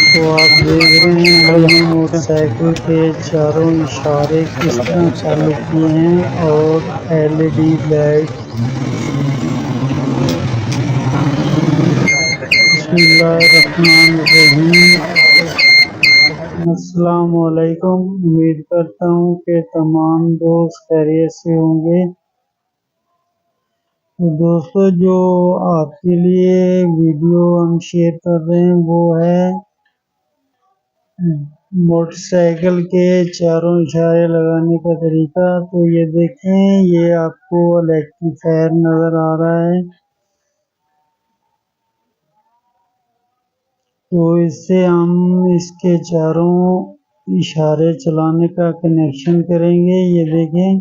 तो आप देख रहे हैं हमने मोटरसाइकिल के चारों इशारे किस तरह चालू किए हैं और एलईडी लाइट बिस्मिल्लाहिर्रहमानिर्रहीम। अस्सलाम वालेकुम। उम्मीद करता हूँ कि तमाम दोस्त खैरियत से होंगे। तो दोस्तों, जो आपके लिए वीडियो हम शेयर कर रहे हैं वो है मोटरसाइकिल के चारों इशारे लगाने का तरीका। तो ये देखें, ये आपको इलेक्ट्रीफायर नज़र आ रहा है। तो इससे हम इसके चारों इशारे चलाने का कनेक्शन करेंगे। ये देखें।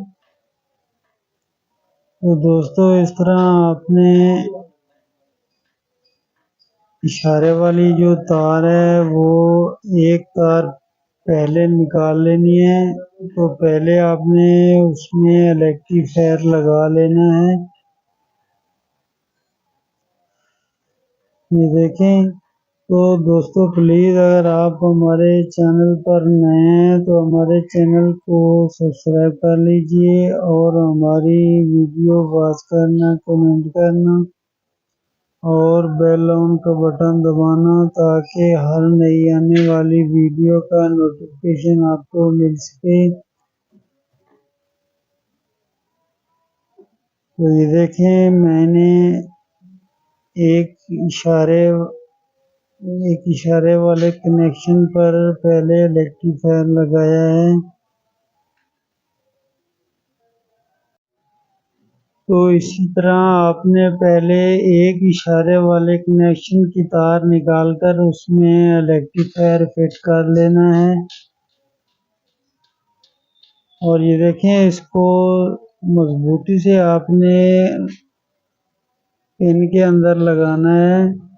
तो दोस्तों, इस तरह आपने इशारे वाली जो तार है वो एक तार पहले निकाल लेनी है। तो पहले आपने उसमें इलेक्ट्रीफायर लगा लेना है। ये देखें। तो दोस्तों, प्लीज़ अगर आप हमारे चैनल पर नए हैं तो हमारे चैनल को सब्सक्राइब कर लीजिए और हमारी वीडियो वॉच करना, कमेंट करना और बेल आइकन का बटन दबाना, ताकि हर नई आने वाली वीडियो का नोटिफिकेशन आपको मिल सके। तो ये देखें, मैंने एक इशारे वाले कनेक्शन पर पहले रेक्टिफायर लगाया है। तो इसी तरह आपने पहले एक इशारे वाले कनेक्शन की तार निकालकर उसमें रेक्टिफायर फिट कर लेना है। और ये देखें, इसको मजबूती से आपने इनके अंदर लगाना है।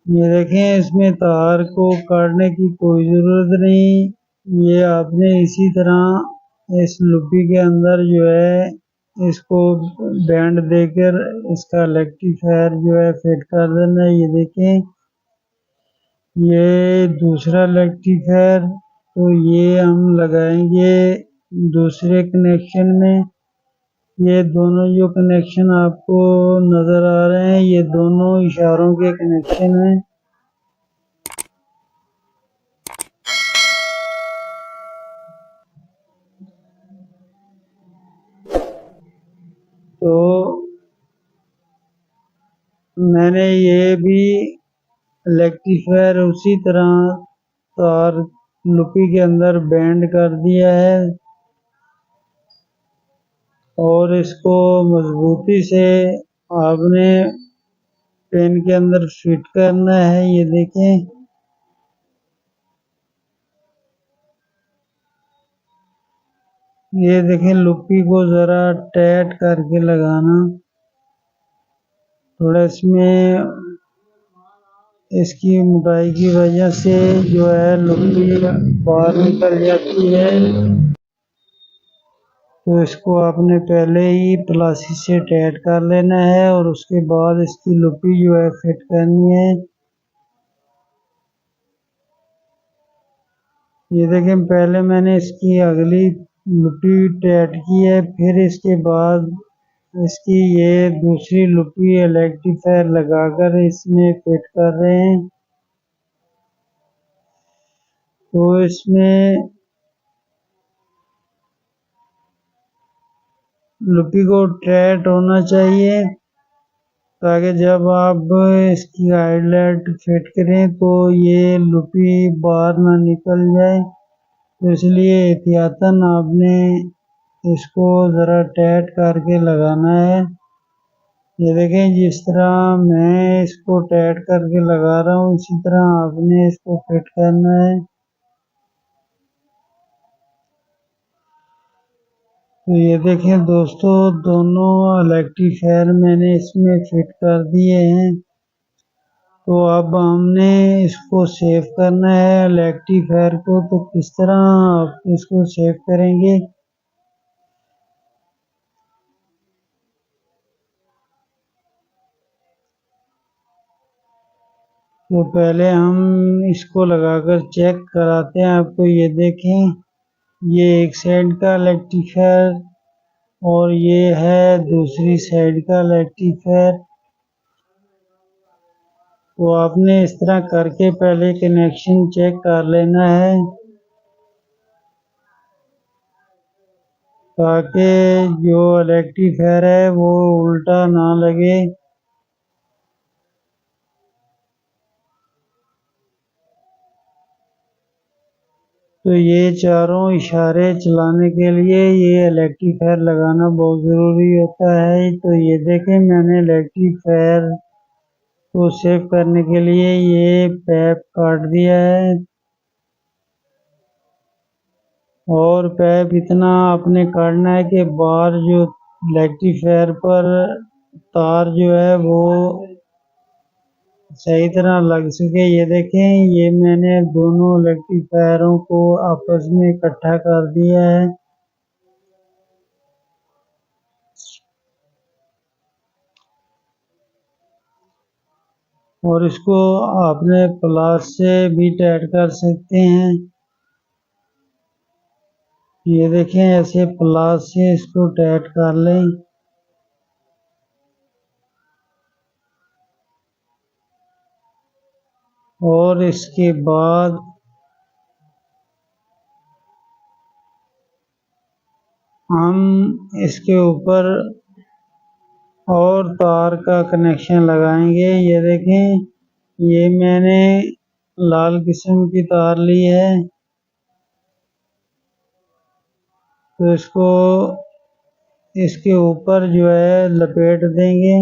ये देखें, इसमें तार को काटने की कोई ज़रूरत नहीं। ये आपने इसी तरह इस लुपी के अंदर जो है इसको बैंड देकर इसका रेक्टिफायर जो है फिट कर देना है। ये देखें, ये दूसरा रेक्टिफायर, तो ये हम लगाएंगे दूसरे कनेक्शन में। ये दोनों जो कनेक्शन आपको नज़र आ रहे हैं, ये दोनों इशारों के कनेक्शन हैं। तो मैंने ये भी रेक्टिफायर उसी तरह तार लुपी के अंदर बैंड कर दिया है और इसको मजबूती से आपने पेन के अंदर फिट करना है। ये देखें, ये देखें, लुपी को ज़रा टाइट करके लगाना। थोड़ा इसमें इसकी मोटाई की वजह से जो है लुपी बाहर निकल जाती है। तो इसको आपने पहले ही प्लास्टिक से टाइट कर लेना है और उसके बाद इसकी लुपी जो है फिट करनी है। ये देखें, पहले मैंने इसकी अगली लुपी टाइट की है, फिर इसके बाद इसकी ये दूसरी लुपी रेक्टिफायर लगाकर इसमें फिट कर रहे हैं। तो इसमें लुपी को टाइट होना चाहिए, ताकि जब आप इसकी हाईलाइट फिट करें तो ये लुपी बाहर ना निकल जाए। तो इसलिए एहतियातन आपने इसको ज़रा टाइट करके लगाना है। ये देखें, जिस तरह मैं इसको टाइट करके लगा रहा हूँ इसी तरह आपने इसको फिट करना है। तो ये देखें दोस्तों, दोनों रेक्टिफायर मैंने इसमें फिट कर दिए हैं। तो अब हमने इसको सेव करना है रेक्टिफायर को। तो किस तरह आप इसको सेव करेंगे? तो पहले हम इसको लगाकर चेक कराते हैं आपको। ये देखें, ये एक साइड का रेक्टिफायर और ये है दूसरी साइड का रेक्टिफायर। तो आपने इस तरह करके पहले कनेक्शन चेक कर लेना है ताकि जो रेक्टिफायर है वो उल्टा ना लगे। तो ये चारों इशारे चलाने के लिए ये रेक्टिफायर लगाना बहुत ज़रूरी होता है। तो ये देखें, मैंने रेक्टिफायर को सेव करने के लिए ये पैप काट दिया है और पैप इतना आपने काटना है कि बाहर जो रेक्टिफायर पर तार जो है वो सही तरह लग सके। ये देखें, ये मैंने दोनों रेक्टिफायरों को आपस में इकट्ठा कर दिया है और इसको आपने प्लास से भी टाइट कर सकते हैं। ये देखें, ऐसे प्लास से इसको टाइट कर लें और इसके बाद हम इसके ऊपर और तार का कनेक्शन लगाएंगे। ये देखें, ये मैंने लाल किस्म की तार ली है। तो इसको इसके ऊपर जो है लपेट देंगे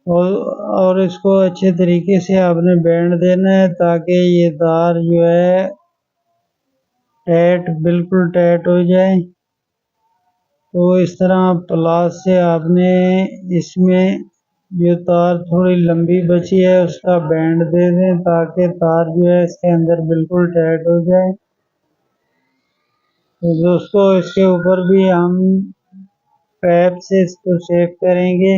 और इसको अच्छे तरीके से आपने बैंड देना है ताकि ये तार जो है बिल्कुल टाइट हो जाए। तो इस तरह प्लास से आपने इसमें जो तार थोड़ी लंबी बची है उसका बैंड दे दें ताकि तार जो है इसके अंदर बिल्कुल टाइट हो जाए। तो दोस्तों, इसके ऊपर भी हम पैप से इसको सेव करेंगे।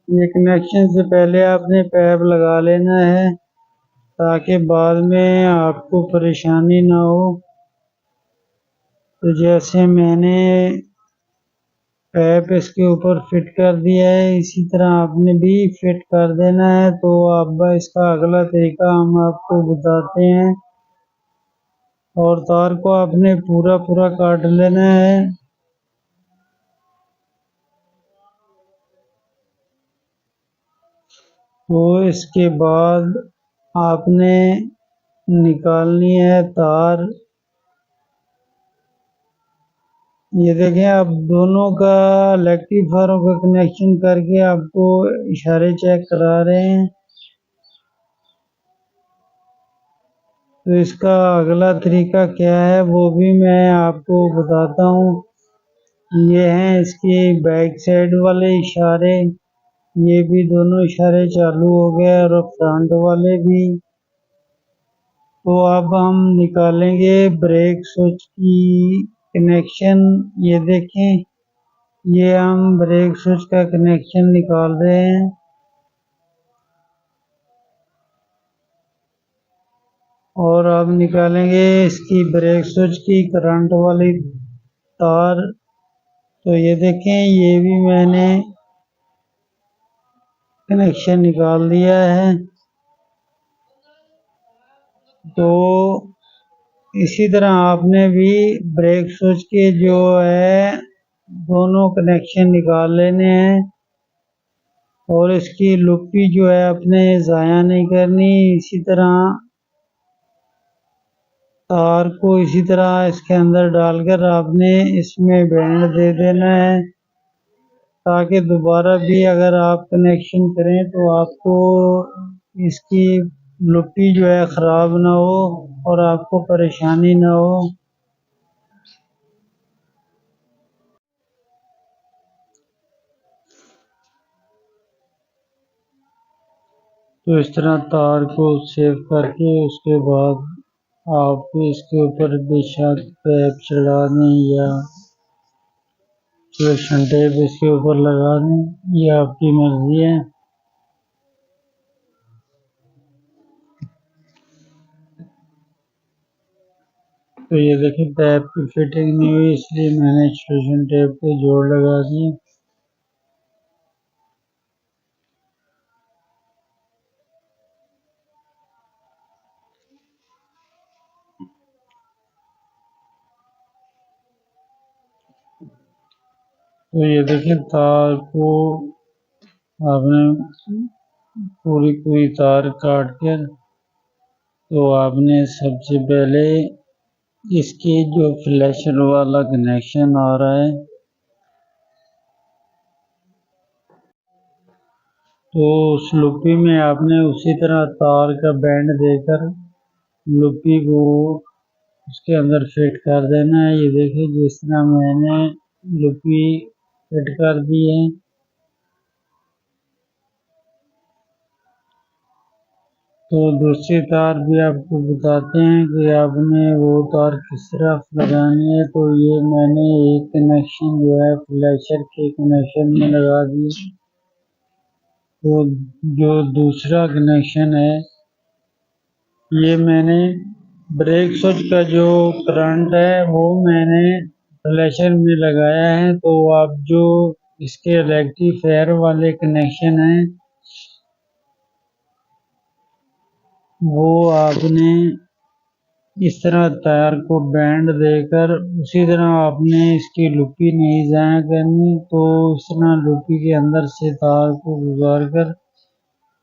ये कनेक्शन से पहले आपने पैप लगा लेना है ताकि बाद में आपको परेशानी ना हो। तो जैसे मैंने पैप इसके ऊपर फिट कर दिया है इसी तरह आपने भी फिट कर देना है। तो अब इसका अगला तरीका हम आपको बताते हैं और तार को आपने पूरा पूरा काट लेना है। तो इसके बाद आपने निकालनी है तार। ये देखें, आप दोनों का रेक्टिफायरों का कनेक्शन करके आपको इशारे चेक करा रहे हैं। तो इसका अगला तरीका क्या है वो भी मैं आपको बताता हूँ। ये हैं इसके बैक साइड वाले इशारे, ये भी दोनों इशारे चालू हो गए और फ्रंट वाले भी। तो अब हम निकालेंगे ब्रेक स्विच की कनेक्शन। ये देखें, ये हम ब्रेक स्विच का कनेक्शन निकाल रहे हैं और अब निकालेंगे इसकी ब्रेक स्विच की करंट वाली तार। तो ये देखें, ये भी मैंने कनेक्शन निकाल दिया है। तो इसी तरह आपने भी ब्रेक स्विच के जो है दोनों कनेक्शन निकाल लेने हैं और इसकी लुप्पी जो है अपने ज़ाया नहीं करनी। इसी तरह तार को इसी तरह इसके अंदर डालकर आपने इसमें बैंड दे देना है ताकि दोबारा भी अगर आप कनेक्शन करें तो आपको इसकी लुप्पी जो है ख़राब ना हो और आपको परेशानी ना हो। तो इस तरह तार को सेव करके उसके बाद आप इसके ऊपर बेशक पैप चढ़ा दें या सिलेक्शन टेप इसके ऊपर लगा दें, ये आपकी मर्जी है। तो ये देखिए टैप की फिटिंग नहीं हुई, इसलिए मैंने सिलेक्शन टेप के जोड़ लगा दिए। तो ये देखिए तार को आपने पूरी तार काट कर, तो आपने सबसे पहले इसके जो फ्लैशर वाला कनेक्शन आ रहा है, तो उस लुपी में आपने उसी तरह तार का बैंड देकर लुपी को उसके अंदर फिट कर देना है। ये देखिए जिस तरह मैंने लुपी फिट कर दी है। तो दूसरी तार भी आपको बताते हैं कि आपने वो तार किस तरफ लगानी है। तो ये मैंने एक कनेक्शन जो है फ्लैशर के कनेक्शन में लगा दिया। तो जो दूसरा कनेक्शन है, ये मैंने ब्रेक स्विच का जो करंट है वो मैंने फ्लैशर में लगाया है। तो आप जो इसके रेक्टिफायर वाले कनेक्शन हैं, वो आपने इस तरह तार को बैंड देकर उसी तरह आपने इसकी लुपी नहीं जाया करनी। तो इस तरह लुपी के अंदर से तार को गुजार कर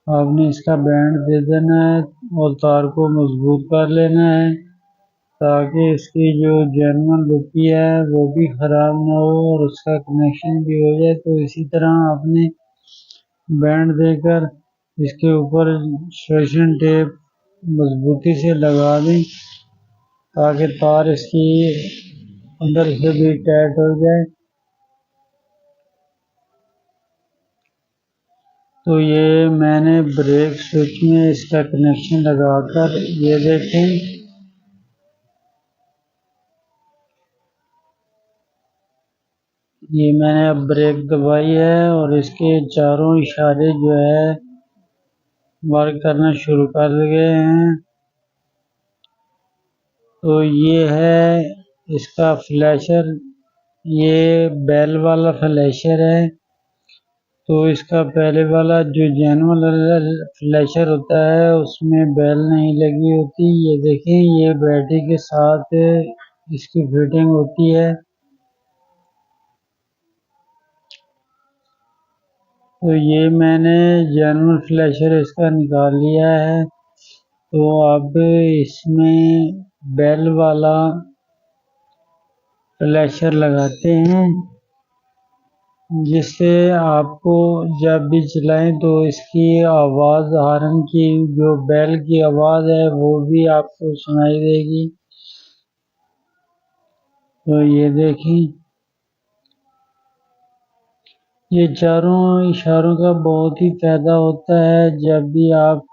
आपने इसका बैंड दे देना है और तार को मजबूत कर लेना है, ताकि इसकी जो जेन्युइन लुपी है वो भी ख़राब ना हो और उसका कनेक्शन भी हो जाए। तो इसी तरह आपने बैंड देकर इसके ऊपर स्टेशन टेप मजबूती से लगा दें, ताकि तार इसकी अंदर से भी टाइट हो जाए। तो ये मैंने ब्रेक स्विच में इसका कनेक्शन लगाकर, ये देखें ये मैंने अब ब्रेक दबाई है और इसके चारों इशारे जो है वर्क करना शुरू कर गए हैं। तो ये है इसका फ्लैशर, ये बेल वाला फ्लैशर है। तो इसका पहले वाला जो जेन्युइन फ्लैशर होता है उसमें बेल नहीं लगी होती। ये देखें ये बैटरी के साथ इसकी फिटिंग होती है। तो ये मैंने जेन्युइन फ्लैशर इसका निकाल लिया है। तो अब इसमें बेल वाला फ्लैशर लगाते हैं, जिससे आपको जब भी चलाएं तो इसकी आवाज़, हॉर्न की जो बेल की आवाज़ है वो भी आपको सुनाई देगी। तो ये देखें ये चारों इशारों का बहुत ही फ़ायदा होता है। जब भी आप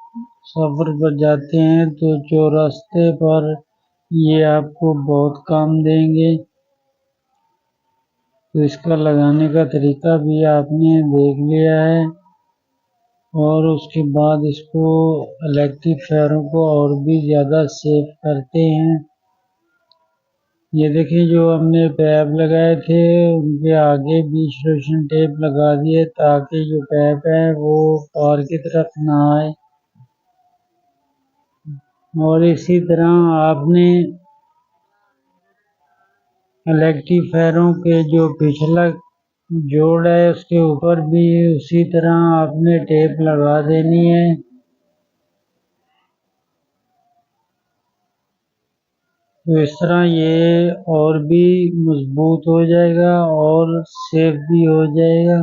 सफ़र पर जाते हैं तो चौरास्ते पर ये आपको बहुत काम देंगे। तो इसका लगाने का तरीका भी आपने देख लिया है और उसके बाद इसको इलेक्ट्रीफायरों को और भी ज़्यादा सेफ करते हैं। ये देखिए जो हमने पैप लगाए थे उनके आगे भी स्टेशन टेप लगा दिए, ताकि जो पैप है वो पार की तरफ ना आए। और इसी तरह आपने इलेक्ट्रीफायरों के जो पिछला जोड़ है उसके ऊपर भी उसी तरह आपने टेप लगा देनी है। तो इस तरह ये और भी मजबूत हो जाएगा और सेफ भी हो जाएगा।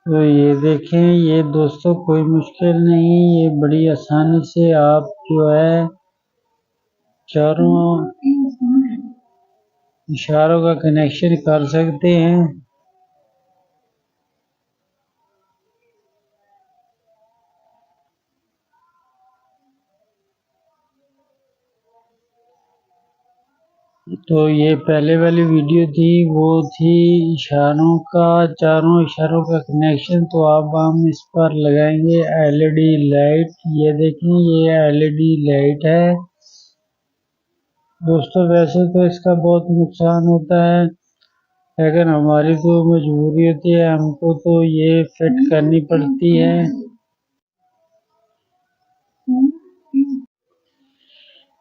तो ये देखें ये दोस्तों कोई मुश्किल नहीं, ये बड़ी आसानी से आप जो है चारों इशारों का कनेक्शन कर सकते हैं। तो ये पहले वाली वीडियो थी, वो थी इशारों का, चारों इशारों का कनेक्शन। तो अब हम इस पर लगाएंगे एलईडी लाइट। ये देखें, ये एलईडी लाइट है दोस्तों। वैसे तो इसका बहुत नुकसान होता है, लेकिन हमारी तो मजबूरी होती है, हमको तो ये फिट करनी पड़ती है।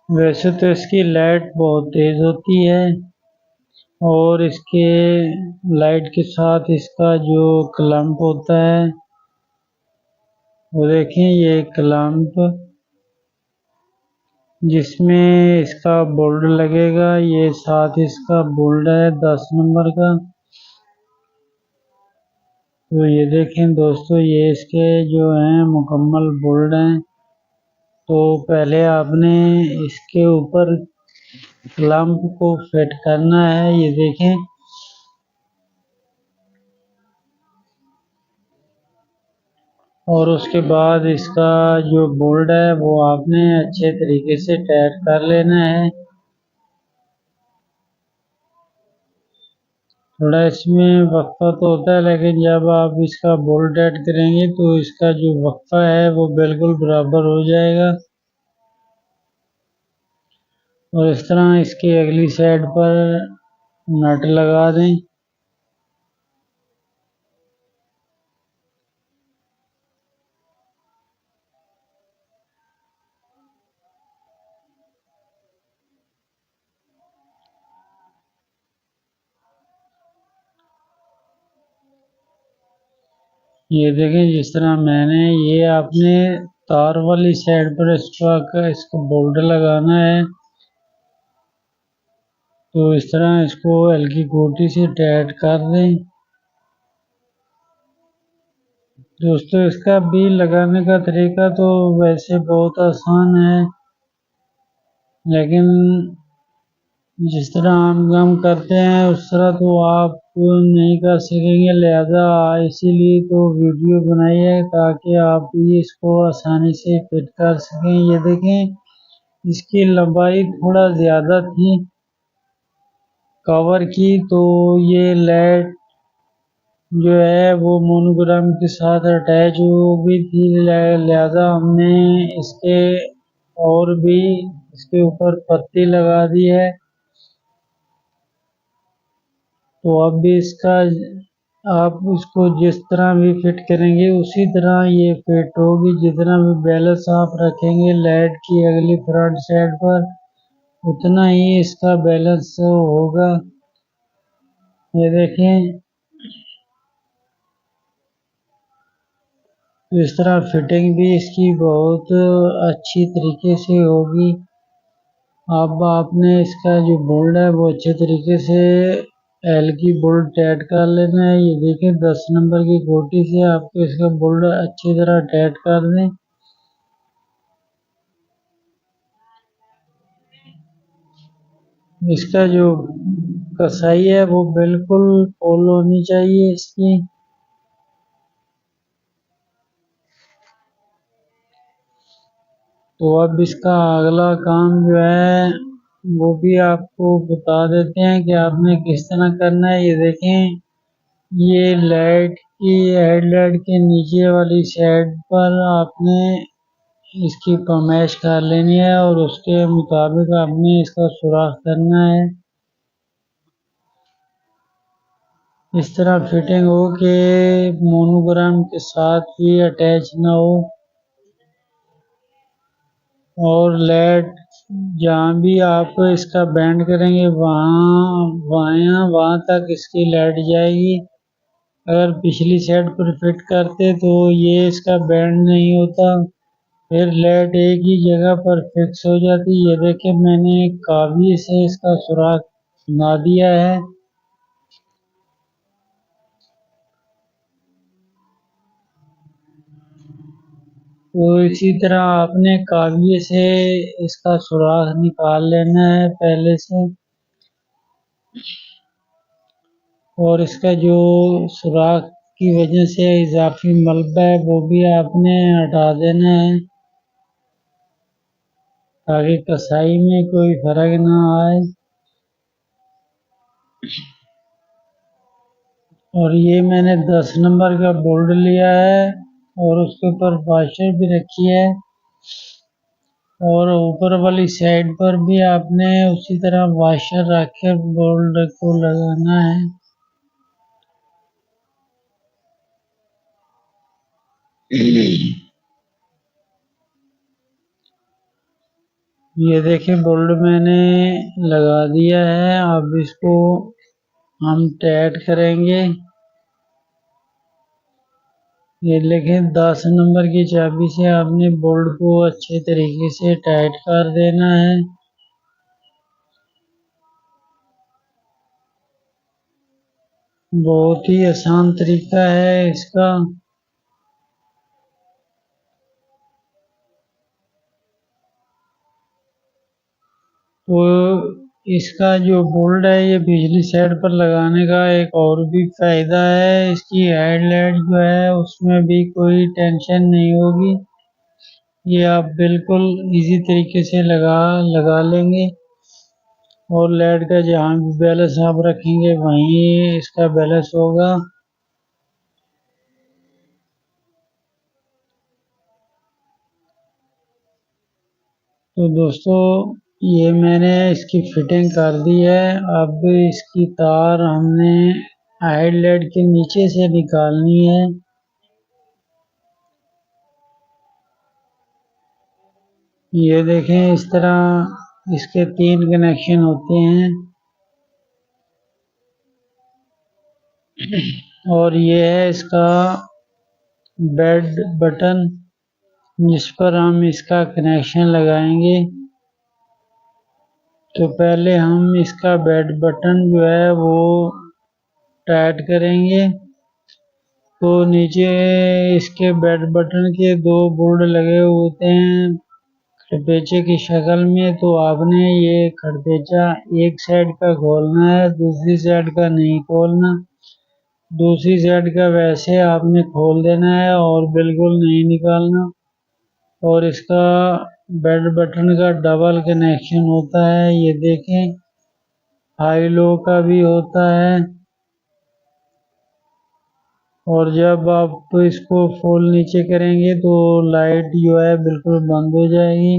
वैसे तो इसकी लाइट बहुत तेज होती है, और इसके लाइट के साथ इसका जो क्लैंप होता है, वो देखें, ये क्लैंप जिसमें इसका बोल्ट लगेगा, ये साथ इसका बोल्ट है 10 नंबर का। तो ये देखें दोस्तों, ये इसके जो हैं मुकम्मल बोल्ट हैं। तो पहले आपने इसके ऊपर क्लैंप को फिट करना है, ये देखें। और उसके बाद इसका जो बोल्ट है वो आपने अच्छे तरीके से टाइट कर लेना है। थोड़ा इसमें वक्फा तो होता है, लेकिन जब आप इसका बोल्ट टाइट करेंगे तो इसका जो वक्फा है वो बिल्कुल बराबर हो जाएगा। और इस तरह इसकी अगली साइड पर नट लगा दें। ये देखें, जिस तरह मैंने, ये आपने तार वाली साइड पर इसको बोल्ट लगाना है। तो इस तरह इसको हल्की गोटी से टाइट कर दें। दोस्तों, इसका बिल लगाने का तरीका तो वैसे बहुत आसान है, लेकिन जिस तरह आम काम करते हैं उस तरह तो आप नहीं कर सकेंगे, लिहाजा इसीलिए तो वीडियो बनाई है, ताकि आप भी इसको आसानी से फिट कर सकें। ये देखें, इसकी लंबाई थोड़ा ज़्यादा थी कवर की, तो ये लाइट जो है वो मोनोग्राम के साथ अटैच हो गई थी, लिहाजा हमने इसके और भी इसके ऊपर पत्ती लगा दी है। तो अब भी इसका आप उसको जिस तरह भी फिट करेंगे उसी तरह ये फिट होगी। जितना भी बैलेंस आप रखेंगे लाइट की अगली फ्रंट साइड पर, उतना ही इसका बैलेंस होगा। ये देखें, तो इस तरह फिटिंग भी इसकी बहुत अच्छी तरीके से होगी। अब आपने इसका जो बोल्ट है वो अच्छे तरीके से एल की बोल्ट टाइट कर लेना है। ये देखें, 10 नंबर की गोटी से आपको इसका बोल्ट अच्छी तरह टाइट कर दें। इसका जो कसाई है वो बिल्कुल फुल होनी चाहिए इसकी। तो अब इसका अगला काम जो है वो भी आपको बता देते हैं कि आपने किस तरह करना है। ये देखें, ये लाइट की हेडलाइट के नीचे वाली साइड पर आपने इसकी फरमाइश कर लेनी है, और उसके मुताबिक आपने इसका सुराख करना है। इस तरह फिटिंग हो कि मोनोग्राम के साथ भी अटैच ना हो, और लाइट जहाँ भी आप इसका बैंड करेंगे वहाँ तक इसकी लाइट जाएगी। अगर पिछली साइड पर फिट करते तो ये इसका बैंड नहीं होता, फिर लाइट एक ही जगह पर फिक्स हो जाती। ये देखें, मैंने कावी से इसका सुराख बना दिया है। तो इसी तरह आपने काविये से इसका सुराख निकाल लेना है पहले से, और इसका जो सुराख की वजह से इजाफी मलबा है वो भी आपने हटा देना है, ताकि कसाई में कोई फर्क ना आए। और ये मैंने 10 नंबर का बोल्ट लिया है और उसके ऊपर वाशर भी रखी है, और ऊपर वाली साइड पर भी आपने उसी तरह वाशर रख कर बोल्ट को लगाना है। ये देखिए बोल्ट मैंने लगा दिया है। अब इसको हम टाइट करेंगे। ये लेकिन 10 नंबर की चाबी से आपने बोल्ट को अच्छे तरीके से टाइट कर देना है। बहुत ही आसान तरीका है इसका। तो इसका जो बोल्ट है ये बिजली साइड पर लगाने का एक और भी फायदा है। इसकी हेडलाइट जो है उसमें भी कोई टेंशन नहीं होगी। ये आप बिल्कुल इजी तरीके से लगा लेंगे। और लाइट का जहाँ भी बैलेंस आप रखेंगे वहीं इसका बैलेंस होगा। तो दोस्तों ये मैंने इसकी फिटिंग कर दी है। अब इसकी तार हमने हेडलाइट के नीचे से निकालनी है। ये देखें, इस तरह इसके 3 कनेक्शन होते हैं। और ये है इसका बेड बटन, जिस पर हम इसका कनेक्शन लगाएंगे। तो पहले हम इसका बेड बटन जो है वो टाइट करेंगे। तो नीचे इसके बेड बटन के 2 बोल्ट लगे होते हैं खरपेचे की शक्ल में। तो आपने ये खरपेचा एक साइड का खोलना है, दूसरी साइड का नहीं खोलना। दूसरी साइड का वैसे आपने खोल देना है और बिल्कुल नहीं निकालना। और इसका बेड बटन का डबल कनेक्शन होता है। ये देखें, हाई लो का भी होता है। और जब आप इसको फुल नीचे करेंगे तो लाइट जो है बिल्कुल बंद हो जाएगी।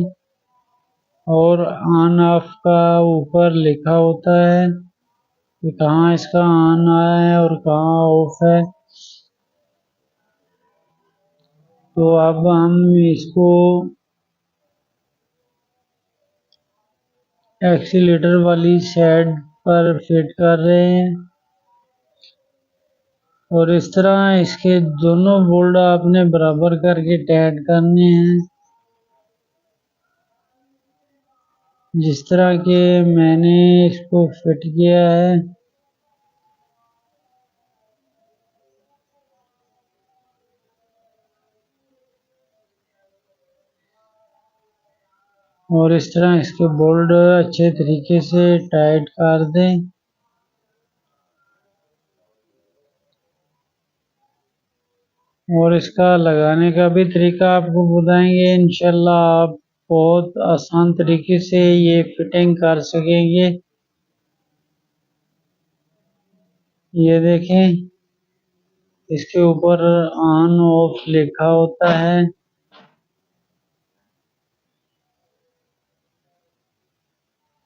और ऑन ऑफ का ऊपर लिखा होता है कि कहाँ इसका ऑन आया है और कहाँ ऑफ है। तो अब हम इसको एक्सीलेटर वाली साइड पर फिट कर रहे हैं। और इस तरह इसके दोनों बोल्ट आपने बराबर करके टाइट करने हैं, जिस तरह के मैंने इसको फिट किया है। और इस तरह इसके बोल्ट अच्छे तरीके से टाइट कर दें। और इसका लगाने का भी तरीका आपको बताएंगे इंशाल्लाह। आप बहुत आसान तरीके से ये फिटिंग कर सकेंगे। ये देखें, इसके ऊपर ऑन ऑफ लिखा होता है।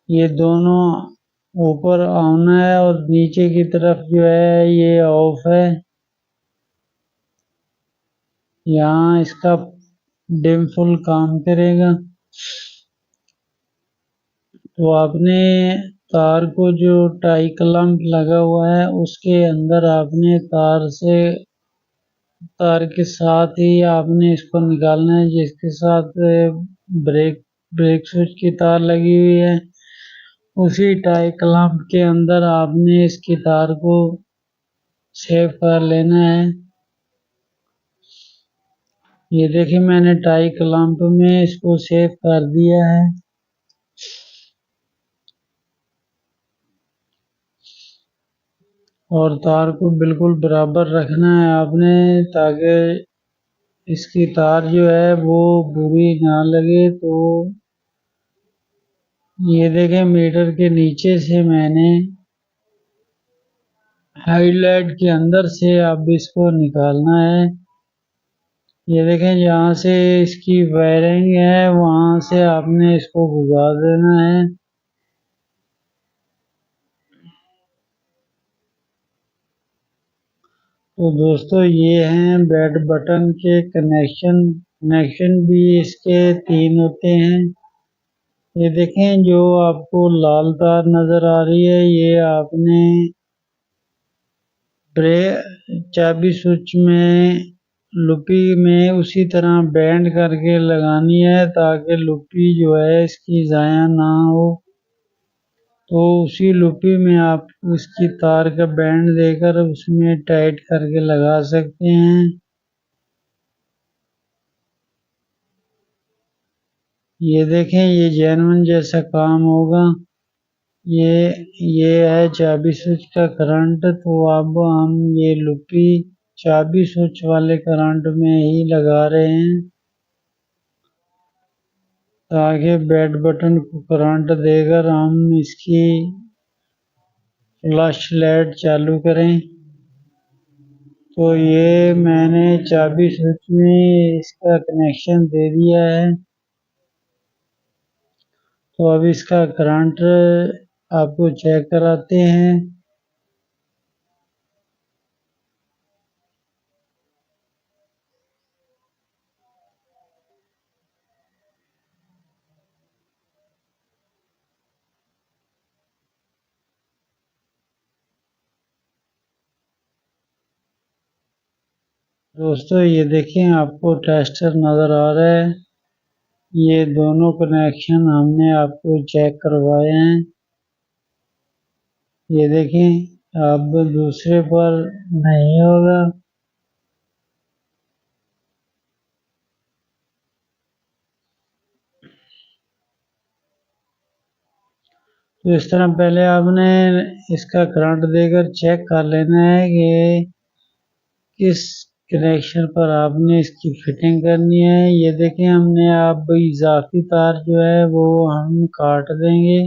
ये दोनों ऊपर ऑन है और नीचे की तरफ जो है ये ऑफ है। यहाँ इसका डिम फुल काम करेगा। तो आपने तार को जो टाई क्लैंप लगा हुआ है उसके अंदर आपने तार के साथ ही आपने इसको निकालना है, जिसके साथ ब्रेक स्विच की तार लगी हुई है। उसी टाई क्लैंप के अंदर आपने इसकी तार को सेव कर लेना है। ये देखिए, मैंने टाई क्लैंप में इसको सेव कर दिया है। और तार को बिल्कुल बराबर रखना है आपने, ताकि इसकी तार जो है वो बुरी ना लगे। तो ये देखें, मीटर के नीचे से मैंने हाईलाइट के अंदर से अब इसको निकालना है। ये देखें, जहाँ से इसकी वायरिंग है वहाँ से आपने इसको गुजार देना है। तो दोस्तों, ये हैं बैट बटन के कनेक्शन भी इसके 3 होते हैं। ये देखें, जो आपको लाल तार नज़र आ रही है, ये आपने चाबी स्विच में लुपी में उसी तरह बैंड करके लगानी है, ताकि लुपी जो है इसकी ज़ाया ना हो। तो उसी लुपी में आप उसकी तार का बैंड देकर उसमें टाइट करके लगा सकते हैं। ये देखें, ये जेन्युइन जैसा काम होगा। ये है चाबी स्विच का करंट। तो अब हम ये लुपी चाबी स्विच वाले करंट में ही लगा रहे हैं, ताकि बैट बटन को करंट देकर हम इसकी फ्लश लाइट चालू करें। तो ये मैंने चाबी स्विच में इसका कनेक्शन दे दिया है। तो अब इसका करंट आपको चेक कराते हैं। दोस्तों, ये देखें, आपको टेस्टर नज़र आ रहा है। ये दोनों कनेक्शन हमने आपको चेक करवाए हैं। ये देखें, अब दूसरे पर नहीं होगा। तो इस तरह पहले आपने इसका करंट देकर चेक कर लेना है कि किस कनेक्शन पर आपने इसकी फिटिंग करनी है। ये देखें, हमने अब इजाफी तार जो है वो हम काट देंगे।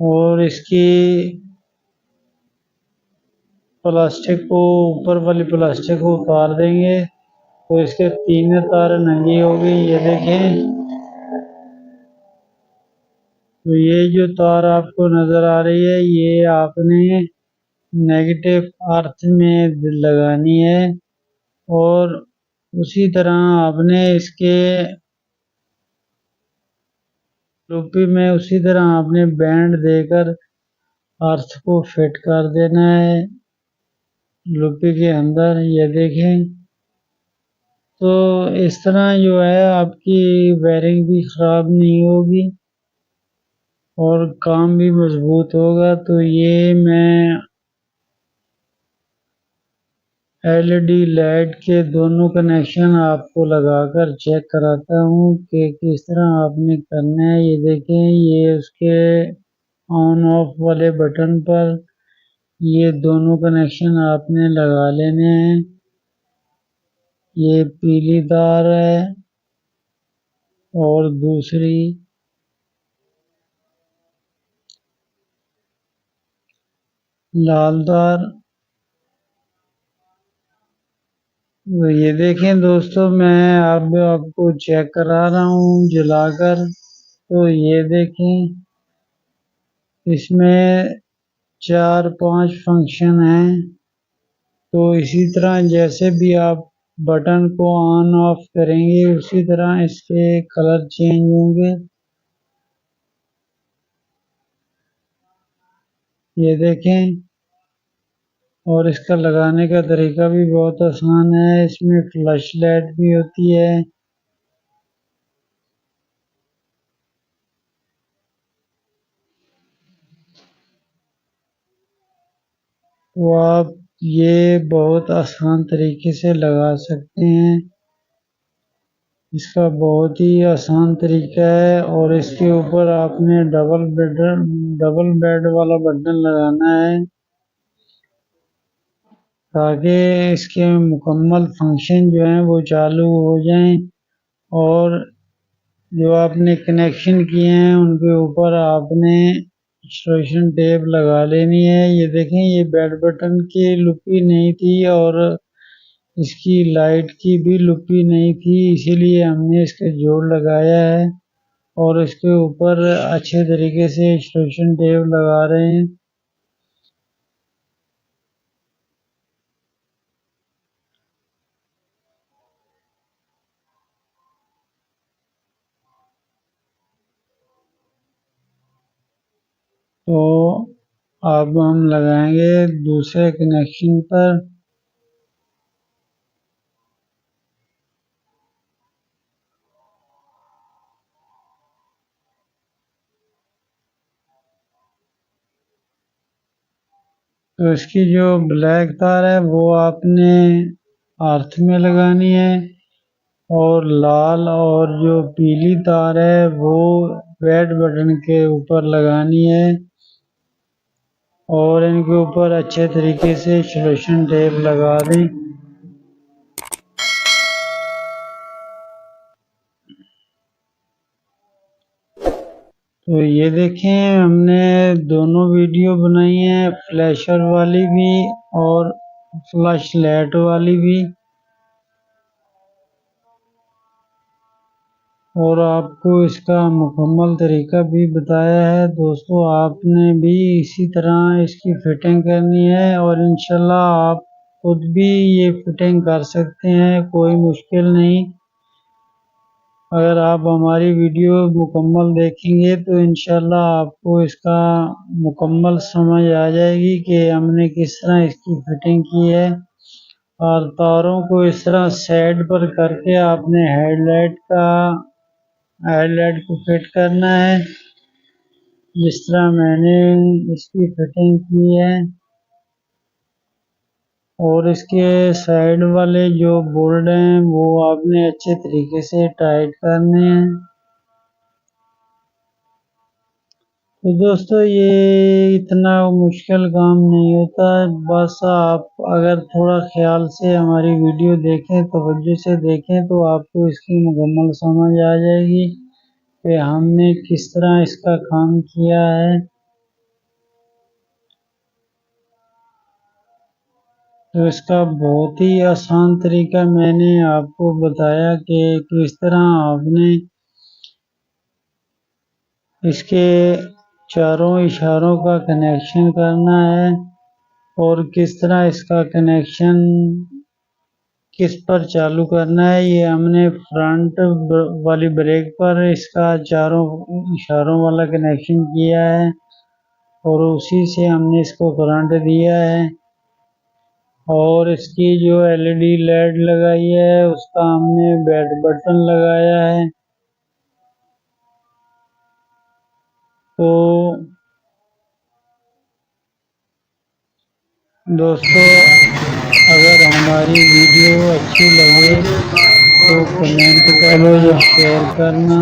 और इसकी प्लास्टिक को, ऊपर वाली प्लास्टिक को उतार देंगे। तो इसके 3 तार नंगी हो गई। ये देखें, तो ये जो तार आपको नज़र आ रही है, ये आपने नेगेटिव अर्थ में लगानी है। और उसी तरह आपने इसके लुपी में उसी तरह आपने बैंड देकर अर्थ को फिट कर देना है लुपी के अंदर। ये देखें, तो इस तरह जो है आपकी वायरिंग भी ख़राब नहीं होगी और काम भी मजबूत होगा। तो ये मैं एलईडी लाइट के दोनों कनेक्शन आपको लगाकर चेक कराता हूँ कि किस तरह आपने करना है। ये देखें, ये उसके ऑन ऑफ वाले बटन पर ये दोनों कनेक्शन आपने लगा लेने हैं। ये पीली तार है और दूसरी लाल तार। तो ये देखें दोस्तों, मैं अब आपको चेक करा रहा हूँ जलाकर। तो ये देखें, इसमें 4-5 फंक्शन हैं। तो इसी तरह जैसे भी आप बटन को ऑन ऑफ करेंगे, उसी तरह इसके कलर चेंज होंगे। ये देखें, और इसका लगाने का तरीका भी बहुत आसान है। इसमें फ्लश लाइट भी होती है। तो आप ये बहुत आसान तरीके से लगा सकते हैं। इसका बहुत ही आसान तरीका है। और इसके ऊपर आपने डबल बेड वाला बटन लगाना है। ताकि इसके मुकम्मल फंक्शन जो हैं वो चालू हो जाएं और जो आपने कनेक्शन किए हैं उनके ऊपर आपने इंस्ट्रक्शन टेप लगा लेनी है। ये देखें, ये बेड बटन की लुपी नहीं थी और इसकी लाइट की भी लुपी नहीं थी, इसीलिए हमने इसके जोड़ लगाया है और इसके ऊपर अच्छे तरीके से इंस्ट्रक्शन टेप लगा रहे हैं। तो अब हम लगाएंगे दूसरे कनेक्शन पर। तो इसकी जो ब्लैक तार है वो आपने अर्थ में लगानी है और लाल और जो पीली तार है वो बेड बटन के ऊपर लगानी है और इनके ऊपर अच्छे तरीके से इंस्ट्रक्शन टेप लगा दें। तो ये देखें, हमने दोनों वीडियो बनाई है, फ्लैशर वाली भी और फ्लैश लाइट वाली भी, और आपको इसका मुकम्मल तरीका भी बताया है। दोस्तों, आपने भी इसी तरह इसकी फिटिंग करनी है और इंशाल्लाह आप खुद भी ये फिटिंग कर सकते हैं, कोई मुश्किल नहीं। अगर आप हमारी वीडियो मुकम्मल देखेंगे तो इंशाल्लाह आपको इसका मुकम्मल समझ आ जाएगी कि हमने किस तरह इसकी फिटिंग की है। और तारों को इस तरह साइड पर करके आपने हेडलाइट को फिट करना है, जिस तरह मैंने इसकी फिटिंग की है। और इसके साइड वाले जो बोल्ट हैं वो आपने अच्छे तरीके से टाइट करने हैं। तो दोस्तों, ये इतना मुश्किल काम नहीं होता, बस आप अगर थोड़ा ख्याल से हमारी वीडियो देखें, तवज्जो से देखें, तो आपको इसकी मुकम्मल समझ आ जाएगी कि हमने किस तरह इसका काम किया है। तो इसका बहुत ही आसान तरीका मैंने आपको बताया कि किस तरह आपने इसके चारों इशारों का कनेक्शन करना है और किस तरह इसका कनेक्शन किस पर चालू करना है। ये हमने फ्रंट वाली ब्रेक पर इसका चारों इशारों वाला कनेक्शन किया है और उसी से हमने इसको करंट दिया है। और इसकी जो एलईडी लाइट लगाई है उसका हमने बेड बटन लगाया है। तो दोस्तों, अगर हमारी वीडियो अच्छी लगे तो कमेंट करो या शेयर करना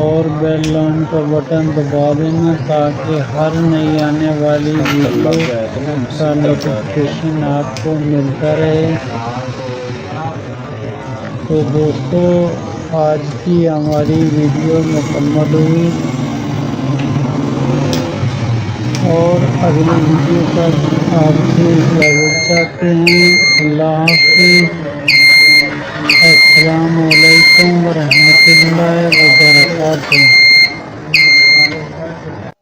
और बेल आइकन का बटन दबा देना ताकि हर नई आने वाली वीडियो का नोटिफिकेशन आपको मिलता रहे। तो दोस्तों, आज की हमारी वीडियो मुकम्मल हुई और अगली वीडियो तक आपसे इजाज़त चाहते हैं। अल्लाह हाफ़िज़। अस्सलामु अलैकुम व रहमतुल्लाहि व बरकातुहू।